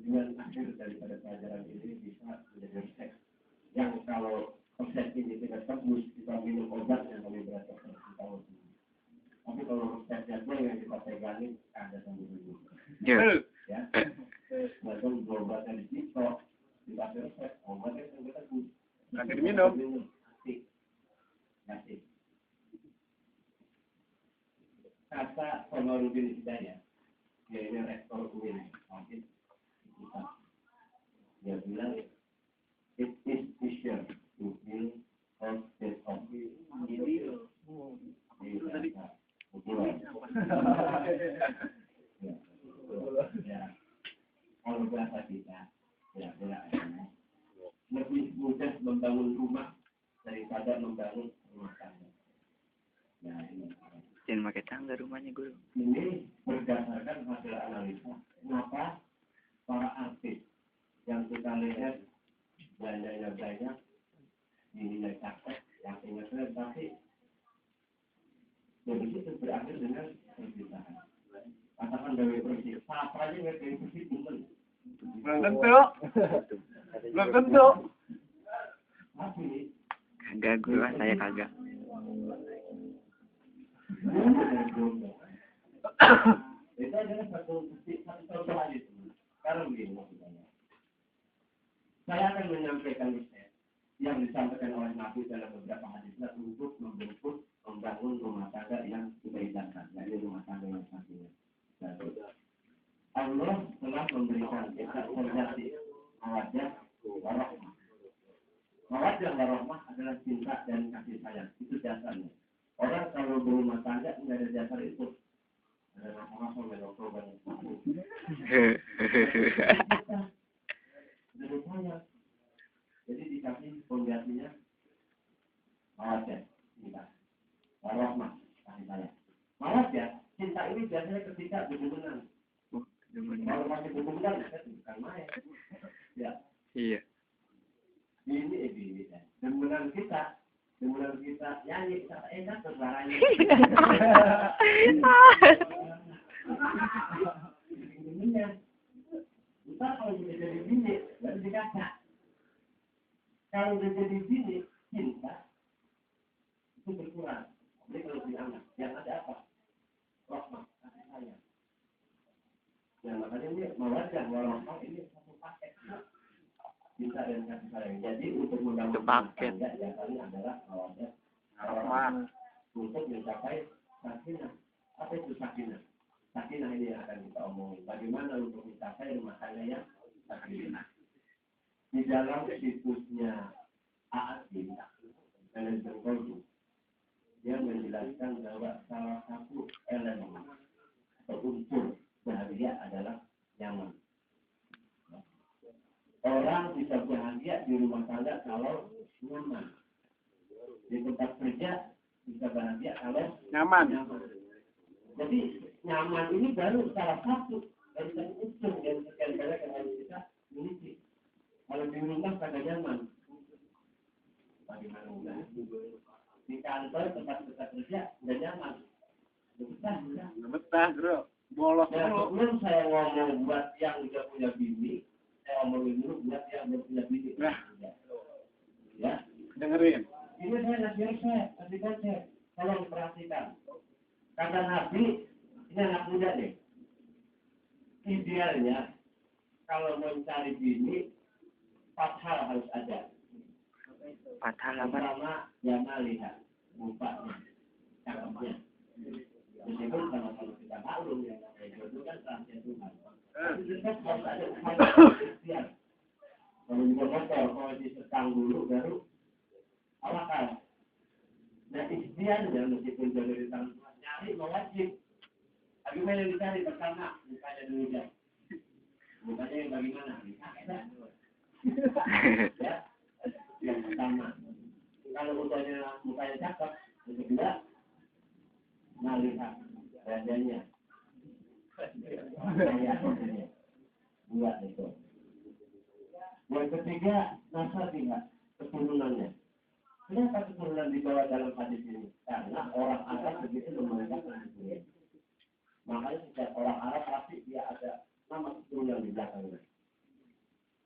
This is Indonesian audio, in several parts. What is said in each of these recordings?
tujuan akhir daripada pelajaran ini bisa menjadi resep. Yang kalau resep ini tidak tembus, kita minum obat yang lebih berat tahun. Tapi kalau resepnya yang kita pegangin ada tembus. Ya. Macam obatnya di TikTok, dikasih resep, obatnya yang tembus. Nanti diminum. Kasih. Kata Komarudin Hidayat, dia ini rektor UIN, mungkin kita. Dia bilang, it is easier to build on the office. Ini tadi. Ya, kalau bahasa kita, ya, lebih mudah membangun rumah daripada membangun rumah tangga. Ya, ini. Jangan pakai tangga rumahnya, Guru. Ini berdasarkan hasil analisa. Kenapa para artis yang kita lihat belanjanya banyak, dinilai cakep, yang ingatnya tapi dari situ berakhir dengan perpisahan. Katakan dari Persib, apa aja nggak dari Persib bukan? Belum tentu. Belum tentu. Tapi Kagak, Guru, saya kagak. Itu adalah satu contoh aja. Sekarang begini maksudnya. Saya akan menyampaikan riset yang disampaikan oleh Nabi dalam beberapa hadisnya untuk membangun rumah tangga yang kita idamkan, yaitu rumah tangga yang satunya. Allah telah memberikan kita sejati mawaddah warahmah. Mawaddah warahmah adalah cinta dan kasih sayang. Itu dasarnya. Orang kalau berumah tangga tidak ada dasar itu. Ada apa-apa sama dokter banyak. Dari saya. Jadi dikasih penggantinya mawaddah, cinta. Warahmah, kasih sayang. Mawaddah, cinta ini biasanya ketika berhubungan. Kalau masih berhubungan, bukan main. Ya. Iya. Ini. Berhubungan kita nyanyi enak terbaranya. Kita kalau sudah jadi bini baru dikata. Kalau sudah jadi bini cinta itu berkurang. Jadi kalau punya anak yang ada apa? Rahmah, kasih sayang. Yang makanya ini mawaddah warahmah ini satu paket. Cinta dan kasih sayang. Jadi untuk membangun paket yang paling adalah mawaddah Rahmah. untuk mencapai sakinah. Apa itu sakinah? Sakinah ini yang akan kita omongin. Bagaimana untuk mencapai rumah tangga yang sakinah? Di dalam situsnya AASI, manajemen Goldu, dia menjelaskan bahwa salah satu elemen atau unsur bahagia adalah nyaman. Orang bisa bahagia di rumah tangga kalau nyaman. Di tempat kerja bisa bahagia kalau Nyaman. Jadi nyaman ini baru salah satu dari satu unsur yang sekian banyak yang harus kita miliki. Kalau di rumah kagak nyaman, bagaimana udah? Di kantor tempat kita kerja udah nyaman, udah betah, Bro. Bolos ya, dulu. sebelum saya ngomong buat yang udah punya bini, saya ngomongin dulu buat yang belum punya bini. Nah, ya, dengerin. ini saya kasih konsep, tolong perhatikan. Kata Nabi, ini anak muda nih. Idealnya, kalau mencari bini, 4 hal harus ada. 4 hal apa? Pertama, yang melihat mukanya, cakepnya. Meskipun sama-sama kita maklum ya, jodoh kan rahasia Tuhan. Tapi tetap harus ada upaya ikhtiar. Kalau juga motor, kalau disetang dulu baru awakal. Nah ikhtiarnya meskipun jauh dari tangan Tuhan, nyari mewajib. Tapi yang dicari pertama, mukanya dulu ya. Mukanya yang bagaimana? Ya, yang pertama. Kalau mukanya cakep, yang kedua, melihat wajahnya. Buat itu. Yang ketiga, nasabiha, keturunannya. Kenapa keturunan dibawa dalam hadis ini? Karena orang Arab begitu memandang hadis ini. Makanya setiap orang Arab pasti dia ada nama keturunan di belakangnya.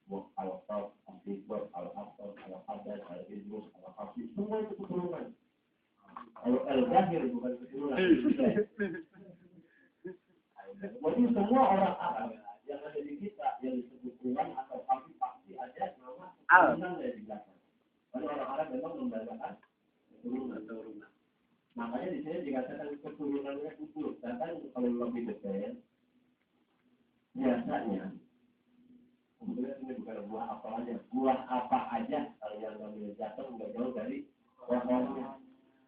kalau top, aktifot, kalau aktor, kalau ada, kalau idrus, kalau kasih, semua itu keturunan. Kalau al-Zahir bukan keturunan. Jadi semua orang Arab yang ada di kita yang disebut Tuhan atau kafir pasti ada nama keturunan dari di belakang. Karena orang Arab memang membanggakan keturunan. Makanya di sini dikatakan keturunannya kufur. Sedangkan kalau lebih detail, biasanya kemudian ini bukan buah apa aja, buah apa aja kalau yang namanya jatuh nggak jauh dari pohonnya.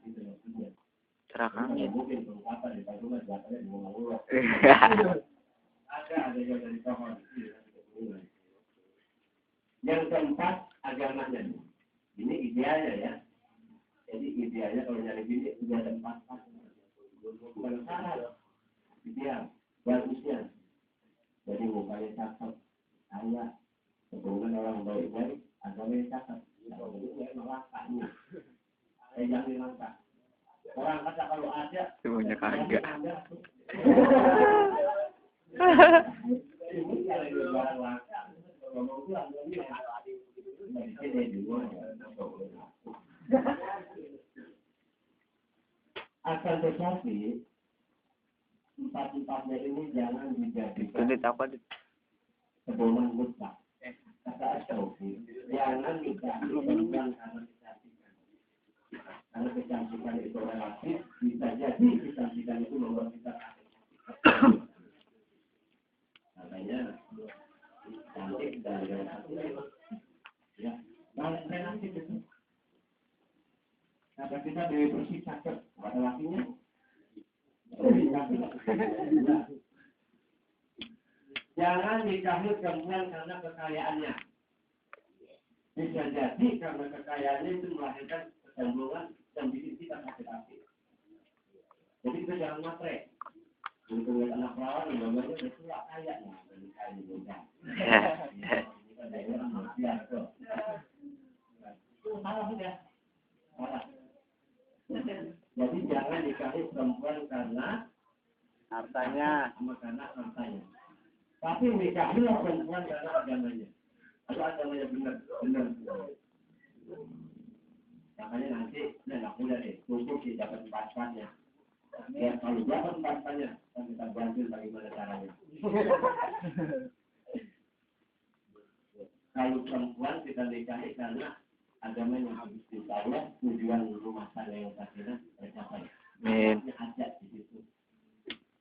Itu maksudnya. Terakangnya. Mungkin pengungkapan di Padungan jatuhnya di Mongol. Ada yang dari pohon. Yang keempat agamanya. Ini idealnya ya. Jadi idealnya kalau nyari bini sudah ada 4 bukan salah. Ideal, bagusnya. Jadi mukanya cakep, kaya, keturunan orang baik-baik, agamanya cakep. Kalau begitu ya melangkahnya. Jangan langkah. Orang kata kalau ada, semuanya kagak. ini kalau barang langkah, ngomong pulang lagi. Akan tetapi empat-empatnya ini jangan dijadikan Itu apa tuh? pedoman mutlak. Kata Asy'ari, jangan dijadikan karena kecantikan itu relatif, bisa jadi kecantikan itu membuat kita katanya cantik dan relatif. Ya, relatif itu. Kata kita dari bersih cakep, pada lakinya jangan nikahi perempuan karena kekayaannya. Bisa jadi karena kekayaannya itu melahirkan kecenderungan dan bikin kita sakit hati. Jadi kita jangan matre. Untuk lihat anak perawan yang bapaknya itu nggak kaya nih, kaya juga. Kita daerah manusia tuh. Itu salah sudah. Salah. Jadi jangan nikahi perempuan karena hartanya. Karena hartanya. Tapi nikahilah perempuan karena agamanya. Kalau agamanya benar. Makanya nanti, anak muda deh, untuk dapat empat-empatnya. Ya, kalau dapat empat-empatnya, kita bantu bagaimana caranya. Kalau perempuan kita nikahi karena agamanya habis ditanya, tujuan rumah tangga yang tadinya tercapai. Ada di situ.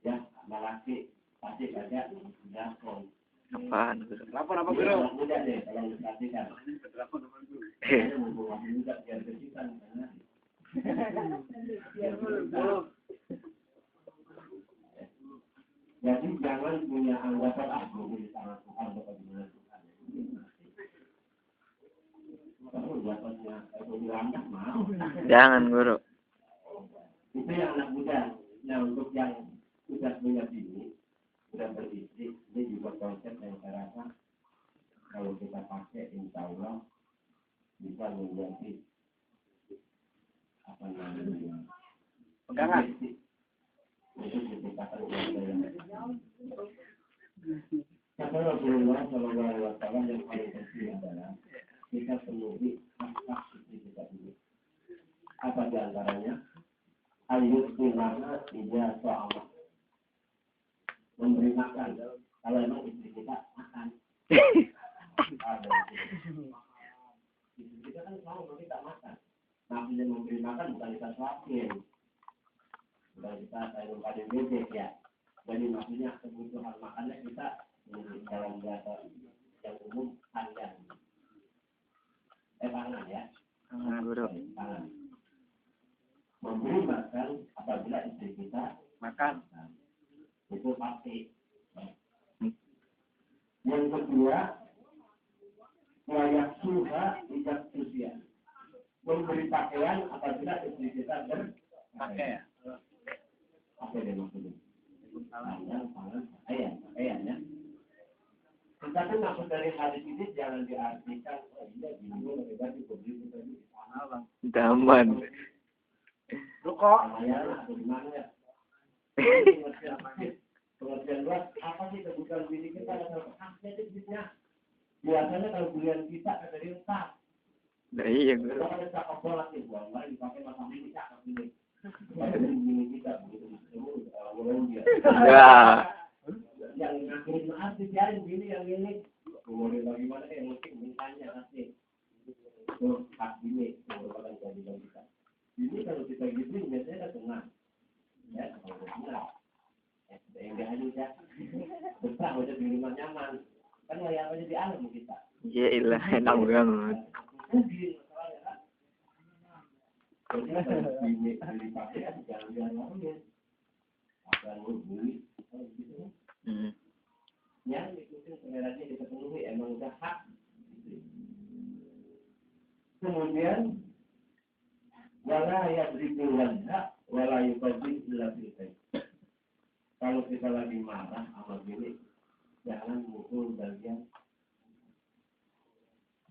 Ya, laki pasti ada lapor. Apaan? Lapor apa bro? Mudah deh kalau diperhatikan. Lapor apa bro? Mudah biar bersihkan karena. Jadi jangan punya anggapan aku di tangan Tuhan bagaimana Tuhan. Kamu dapatnya aku diangkat mau. Jangan guru. Itu yang anak muda. Nah untuk yang sudah punya bini, sudah beristri, ini juga konsep yang saya rasa kalau kita pakai insya Allah bisa menjadi apa namanya pegangan. Itu kecepatan yang kata Rasulullah Shallallahu Alaihi Wasallam yang paling penting adalah kita penuhi hak-hak istri kita ini. Apa di antaranya? Ayat dimana tidak soal memberi makan. Kalau memang istri kita makan. Istri kita kan selalu meminta makan. Maksudnya memberi makan bukan kita suapin. Bukan kita sayur pada bebek ya. Jadi maksudnya kebutuhan makannya kita dalam bahasa yang umum panjang. Pangan ya. Guru. Pangan. Memberi makan apabila istri kita Makan. itu pasti. Yang kedua, layak suha tidak usia. Memberi pakaian apabila istri kita Pakai ya. apa dia maksudnya? Pangan, pakaian ya. Tetapi maksud dari hadis ini jangan diartikan gini lebih baik diberi tadi. Daman. Rokok. Atau gimana ya? Pengertian luas, apa sih kebutuhan diri kita yang haknya itu duitnya? Biasanya kalau bulan kita kata dia tak. Nah, iya guru. Kalau ada cakap bola sih, buang kemarin dipakai masa ini cakap ini. Ini kita begitu orang dia. Ya. Yang ngakhirin artis biarin gini yang ini. Kemudian bagaimana yang mungkin mintanya nanti. Terus hak ini merupakan kewajiban kita. Ini kalau kita gitu biasanya kan tenang. Ya, kalau tenang. Yang dia aja ya. Besar aja di rumah nyaman. Kan layak aja di alam kita. Ya ilah, enak banget. Mungkin masalahnya kan. Jadi kalau dipakai kan jangan ngomongin. Akan ngomongin. Yang ikutin sebenarnya dipenuhi emang udah hak. Kemudian wala yadribul wajha wala yuqaddim illa bil baik. Kalau kita lagi marah sama bini, jangan mukul bagian.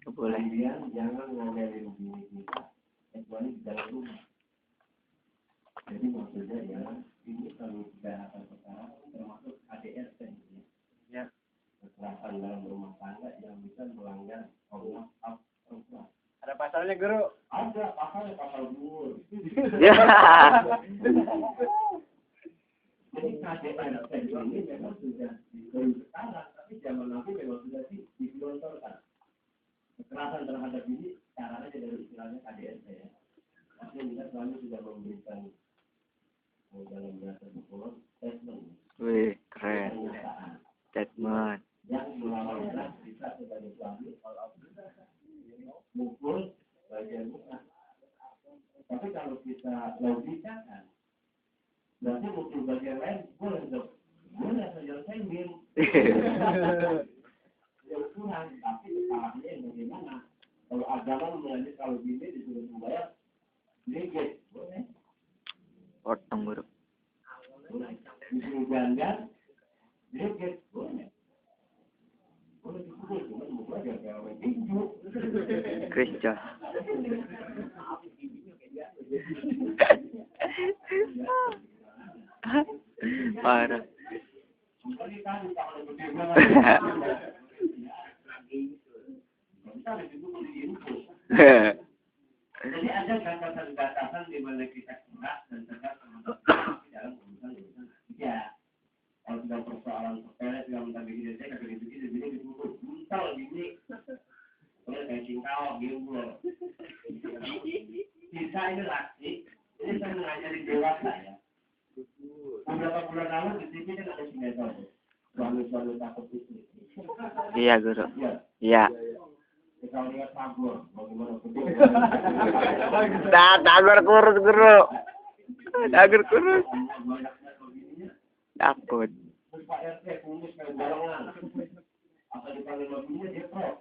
Boleh. Kemudian jangan ngomelin bini kita kecuali di dalam rumah. Jadi maksudnya ya, ini kalau kita akan sekarang termasuk ADRT ya. Kekerasan dalam rumah tangga yang bisa melanggar Allah perempuan. Ada pasalnya guru. Ada pasalnya pasal dur. Ya. Jadi KDRT ini memang sudah baru sekarang, tapi zaman nanti memang sudah digelontorkan. Kekerasan terhadap ini caranya dari istilahnya KDRT ya. Artinya kita selalu sudah memberikan dalam bahasa buku statement. Wih, keren. Statement. Yang melawan kita sebagai suami kalau mukul bagian muka. Tapi kalau kita logikakan, berarti mukul bagian lain boleh dong. Boleh saja senggil. Yang kurang, tapi kesalahannya yang bagaimana? Kalau agama mengajar kalau gini disuruh membayar, sedikit boleh. Potong guru. Disuruh ganda, sedikit boleh. Boleh dipukul, cuma mukul aja kayak orang tinju. Krisca. Parah. Jadi ada batasan-batasan di mana kita keras dan tegas dalam urusan-urusan ya. Kalau sudah persoalan sepele, sudah minta begini saja, kagak begini dipukul, buntal gini. Boleh kayak cingkau, gimbul. Kita ini laki, ini saya mengajari dewasa ya. Beberapa bulan lalu di sini kan ada sinetron, suami-suami takut istri. Iya guru. Iya. Kalau lihat tabur, bagaimana betul? Tagar kurus guru. Tagar kurus. Takut. Terus Pak RT kumis kayak balangan. Atau dipanggil mobilnya dia pro.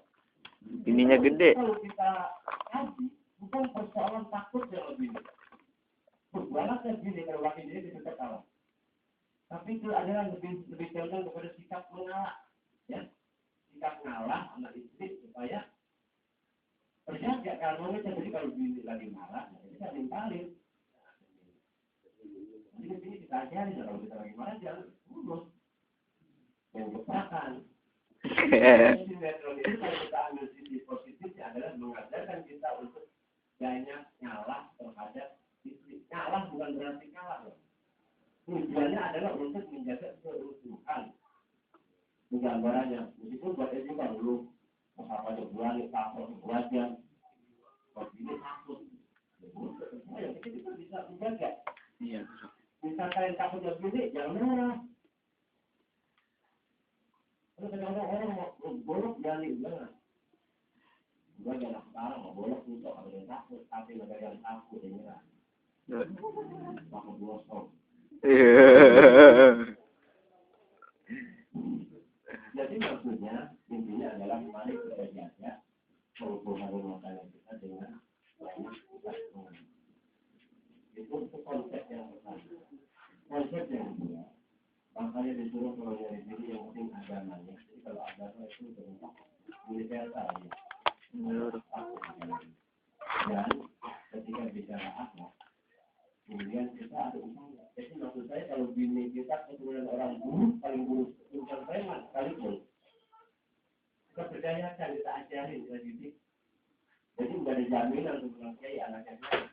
Ininya gede. Kalau kita haji, bukan persoalan takut yang lebih. Banyak yang gini kalau laki dia bisa kalah. Tapi itu adalah lebih condong kepada sikap mengalah, ya. Sikap mengalah anak istri supaya terjaga karena jadi kalau bini lagi marah, jadi kita nimpalin. Jadi di sini kita ajari kalau kita lagi marah jangan mulus, yang gebrakan. Sinetron itu kalau kita ambil sisi positifnya adalah mengajarkan kita untuk banyak ngalah terhadap istri. Ngalah bukan berarti kalah, loh. Tujuannya adalah untuk menjaga keutuhan. Gambarannya, meskipun buat itu kan dulu apa aja bulan takut wajah, kalau ini takut, ya kita bisa menjaga. Iya. Bisa kalian takut begini, jangan marah. Kalau kadang-kadang orang mau bolok gali banget. Gua jangan sekarang mau bolok untuk ada yang takut, tapi ada yang takut ini lah. Takut dua stop. Jadi maksudnya intinya adalah mari kita jaga hubungan rumah tangga kita dengan banyak kesatuan. Itu konsep yang pertama. Konsep yang kedua, makanya disuruh kalau nyari diri yang penting agamanya. Jadi kalau agama itu berupa universal ya. Dan ketika bicara akhlak, kemudian kita ada upaya. Jadi maksud saya kalau bini kita kemudian orang buruk paling buruk bukan preman sekalipun, kita berdayakan, kita ajarin, kita didik. Jadi nggak ada jaminan sebelum kiai anaknya kiai.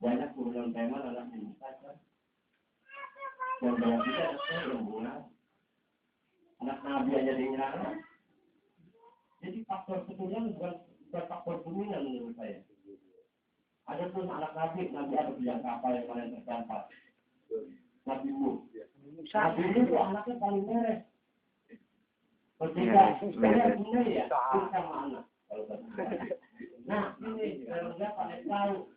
Banyak sebelum teman anaknya bisa kan. Yang banyak kita anaknya yang bulan. Anak nabi aja diingat. Jadi faktor keturunan bukan faktor dominan menurut saya. Ada pun anak nabi ada yang kapal yang paling tercatat. Nabi Nuh. Nabi Nuh itu anaknya paling beres. Ketika saya punya ya, itu sama anak. Nah, ini kalau dia paling tahu,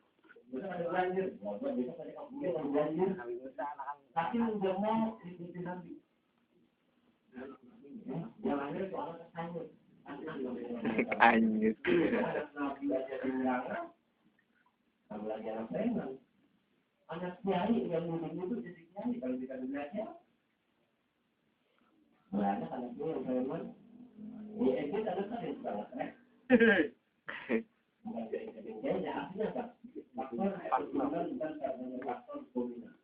bisa ada banjir, bisa ada kampungnya ada banjir. Tapi udah mau ikuti Nabi. Yang akhirnya itu anak kesanyut. Anjir. Anak Nabi aja dilarang. Kalau lagi anak preman. Anak kiai yang muda-muda jadi kiai kalau kita belajar. Banyak anak gue yang preman. Di SD ada kan yang sangat bukan kiai, artinya apa? Faktor bukan faktor dominan.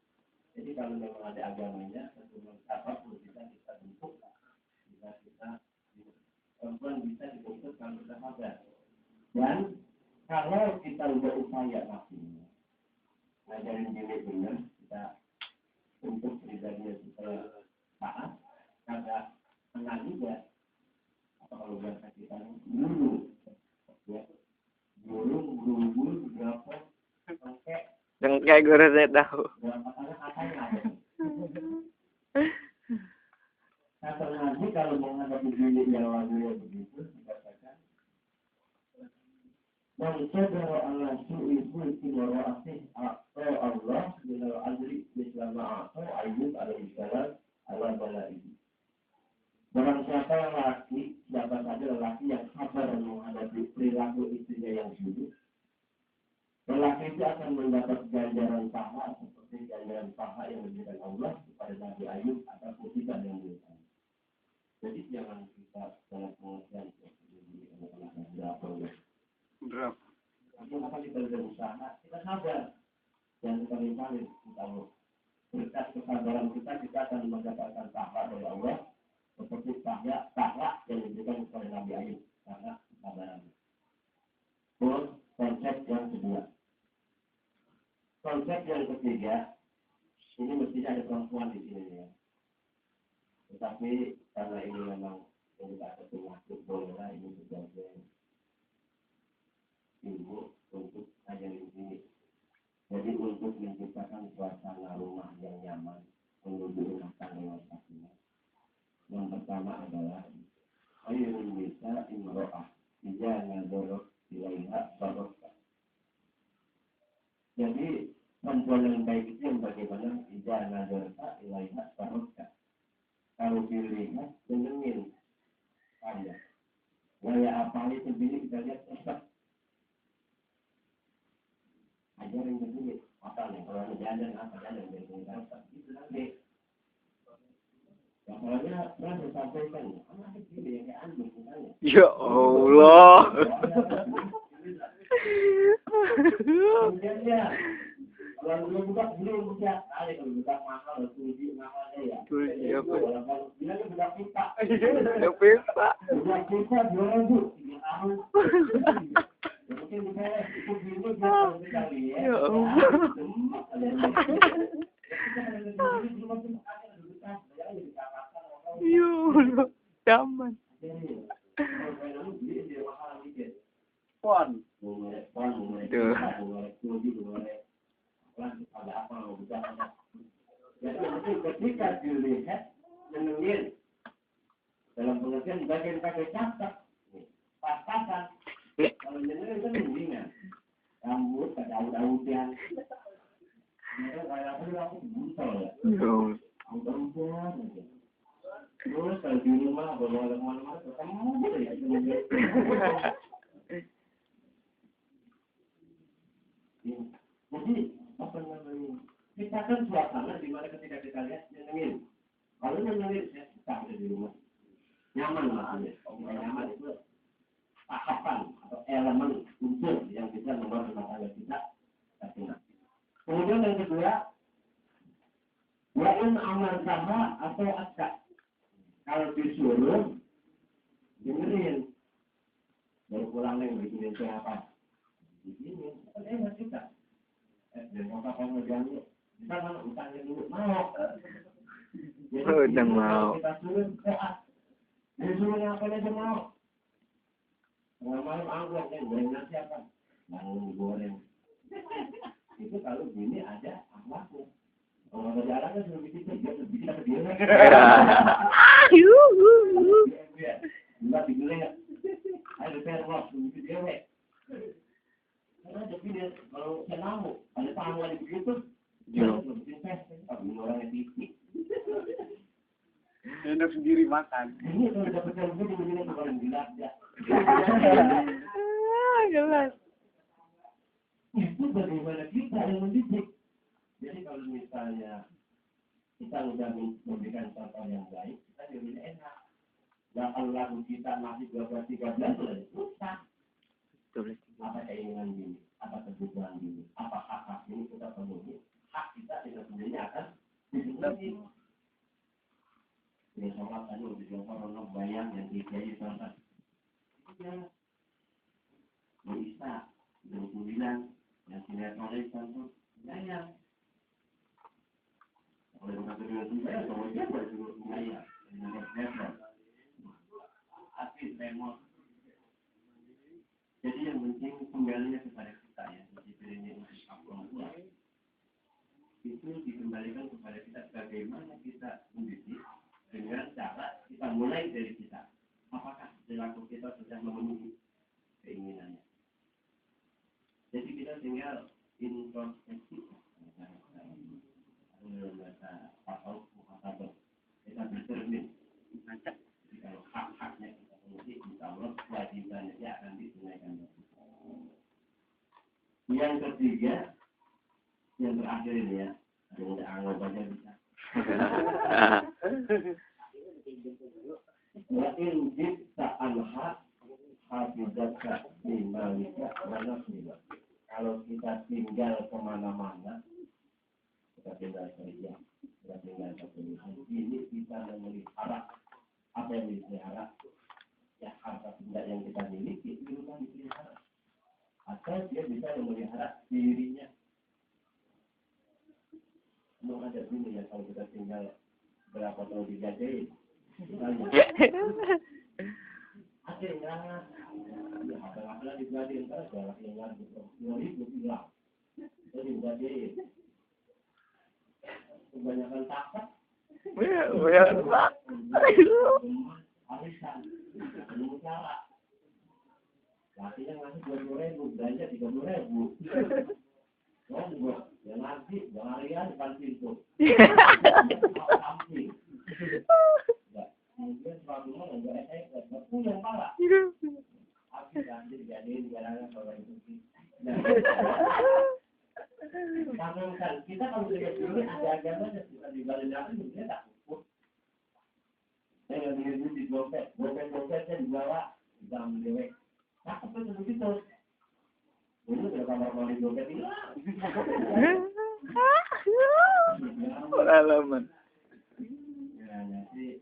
Jadi kalau memang ada agamanya, tentu apapun bisa kita bentuk, bisa kita perempuan bisa dibentuk kalau kita sadar. Dan kalau kita udah upaya maksimal, ngajarin diri benar, kita untuk pribadi supaya taat, kagak tenang juga. Atau kalau bahasa kita dulu, ya, guru berapa pakai Dengkai gue rasanya tahu. berapa kali katanya ada. Kata Nabi kalau menghadapi diri yang lalu begitu dikatakan man sadara ala su'i mulki wa ra'asih atau Allah minal adri mislama atau Ayyub alaihi salam ala balaihi. Barang siapa yang siapa saja lelaki yang sabar menghadapi perilaku istrinya yang buruk, lelaki itu akan mendapat ganjaran pahala seperti ganjaran pahala yang diberikan Allah kepada Nabi Ayub atas musibah yang berikan. Jadi jangan kita dalam pengertian seperti anak-anak berapa ya. Berapa? Kenapa kita berusaha, kita sadar dan paling-paling kita berkat kesabaran kita akan mendapatkan pahala dari Allah seperti pahala yang diberikan kepada Nabi Ayub karena kesabaran. Terus konsep yang kedua. Konsep yang ketiga, ini mestinya ada perempuan di sini ya. Tetapi karena ini memang tidak ada penyakit bolehlah ini sebagai ibu untuk ngajarin ini. Jadi untuk menciptakan suasana rumah yang nyaman menuju rumah tangga yang sakinah. Yang pertama adalah ayyul bisa imro'ah idza nazara ilaiha barokah. Jadi perempuan yang baik itu yang bagaimana idza nazara ilaiha barokah. Kalau dilihat menengin ada gaya apa itu begini kita lihat tetap ajarin begini apa nih kalau jalan apa jalan dari itu nanti masalahnya pernah disampaikan anak kecil yang kayak anjing misalnya Ya Allah. kemudian dia kalau belum bisa kali kalau buka mahal tujuh mahalnya ya kalau bilangnya budak pipa Yang pipa. budak pipa 2.000 3 tahun mungkin bisa ikut dulu kalau kita lihat Ya Allah. Ya Allah. Zaman. Pon. Tuh. Jadi ketika dilihat menengin dalam pengertian bagian pakai catat pas-pasan kalau menengin kan mendingan rambut pada daun-daunan mereka kayak aku buntol ya daun-daunan aja terus kalau di rumah bawa kemana-mana ketemu ya jadi apa namanya kita kan suasana di mana ketika kita lihat nyenengin. Kalau nyenengin saya suka ada di rumah. Nyaman maksudnya. Nyaman itu tahapan atau elemen unsur yang bisa membuat rumah tangga kita senang. Kemudian yang kedua, wa'in amal sama atau akad. Kalau disuruh bikin siapa? Di sini, enak kita. Dan apa kamu jalan? Kita kan utangnya dulu mau. Udah mau. Kita suruh sehat. Disuruh apa aja mau. Tengah malam anggur kan goreng nasi apa? Bangun goreng. Itu kalau gini ada akhlaknya. Kalau nggak jalan kan suruh bikin apa dia? Enggak digulai nggak? Ada perwak bikin dia. Karena jadi dia kalau saya ngamuk, ada tamu lagi begitu. Dia bikin pes, tapi orangnya tipik. Enak sendiri makan. Ini kalau dapat yang begitu begini tuh paling gila ya. Jelas. Itu bagaimana kita yang mendidik. Jadi kalau misalnya kita sudah memberikan contoh yang baik, kita jadi enak. Nah kalau lagu kita masih 12-13 susah. Apa keinginan diri, apa kebutuhan diri, apa hak-hak ini kita penuhi. Hak kita dengan sendirinya akan dipenuhi. Ini sholat tadi untuk orang bayang yang dikiai sholat. Ya, Isa, 29, yang sinetronnya itu bayang. Oleh kata dengan bayang, kalau dia berjuru bayang, dengan netron, aktif remote. Jadi yang penting kembalinya kepada kita ya, disiplin untuk orang tua. Itu dikembalikan kepada kita bagaimana kita mendidik dengan cara kita mulai dari kita. Apakah perilaku kita sudah memenuhi keinginannya? Jadi kita tinggal introspeksi. Bahasa pasal muhasabah kita bercermin. Jadi kalau hak-haknya kita penuhi, insya Allah kewajibannya akan ditunaikan. Yang ketiga, yang terakhir ini ya, ada yang anggap aja bisa. Wa in jibta al-haq hafizaka bimalika wa nafsika. Kalau kita tinggal kemana-mana, kita tinggal kerja, kita tinggal kepenuhan, ini kita memelihara apa yang dipelihara, ya harta benda yang kita miliki itu kan dipelihara. Atau dia bisa memelihara dirinya. Mau ada dulu ya kalau kita tinggal berapa tahun dijajahin. Ada yang nggak, ya apa-apa digadein kan, jarak yang lagi 2000 hilang, jadi digadein. Kebanyakan takut. Arisan, belum cara. Lakinya ngasih 20.000, belanja 30.000. Ngomong, ya nanti, harian depan pintu. Samping. Kemudian suatu mana nggak efek, nggak punya parah. Habis nanti dijadiin jalannya kalau itu. Kan kita kalau lihat dulu ada agamanya kita di balik itu dia tak cukup. Saya nggak ingin di dompetnya dibawa di dalam dewek. Nah, apa itu begitu? Ini udah kamar mandi dompet ini. Pengalaman. Ya, jadi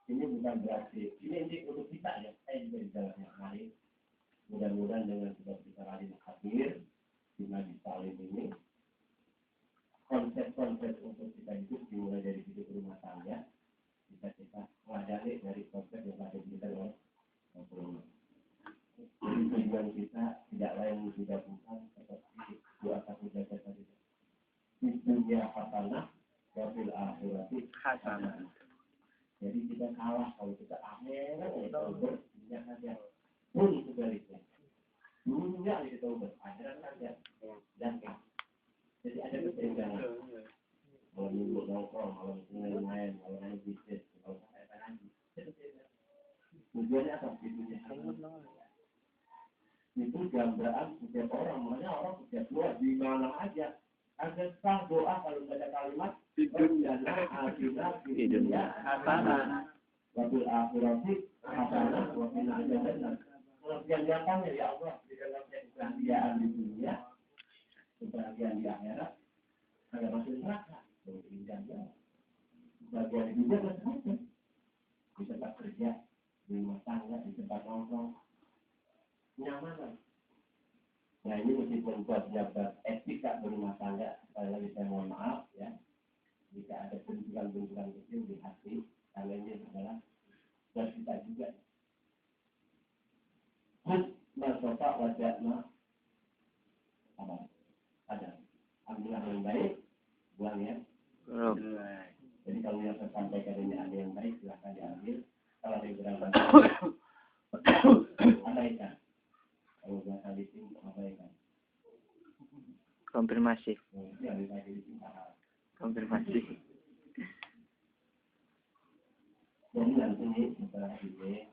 ini bukan berarti ini untuk kita ya. Saya juga di dalamnya hari. Mudah-mudahan dengan sudah kita hadir di majlis taklim ini, konsep-konsep untuk kita hidup dimulai dari hidup rumah tangga bisa kita pelajari dari konsep yang ada di kita oleh Rasulullah. Jadi tujuan kita tidak lain tidak bukan seperti doa satu jaga tadi. Di dunia hasanah, wafil akhirati hasanah. Jadi kita kalah kalau kita amin, kita berdunia saja. Pun sebaliknya. Dunia kita berakhirat saja. Dan jadi ada keseimbangan. Kalau minggu nongkrong, kalau main, kalau main bisnis, kalau saya lagi. Tujuannya apa? Itu gambaran setiap orang. Makanya orang setiap doa di mana aja. Ada sah doa kalau ada kalimat di dunia hasanah. Wabil akhirati hasanah. Wabil akhirati. Kalau kegiatannya ya Allah di dalam kebahagiaan di dunia, kebahagiaan di akhirat, ada masuk neraka. Bagian di dunia macam-macam. Di tempat kerja, di rumah tangga, di tempat nongkrong. Nyamanan. Nah ini meskipun buat jabat etika berumah tangga, sekali lagi saya mohon maaf ya, jika ada benturan-benturan kecil di hati, karena ini adalah buat kita juga. Masofa wajahnya apa? Ada. Alhamdulillah yang baik, buang ya. Jadi kalau yang saya sampaikan ini ada yang baik, silahkan diambil. Kalau ada yang kurang baik, abaikan. Kalau biasa listing, abaikan. Konfirmasi. Yang dipakai listing, Konfirmasi. jadi nanti setelah ini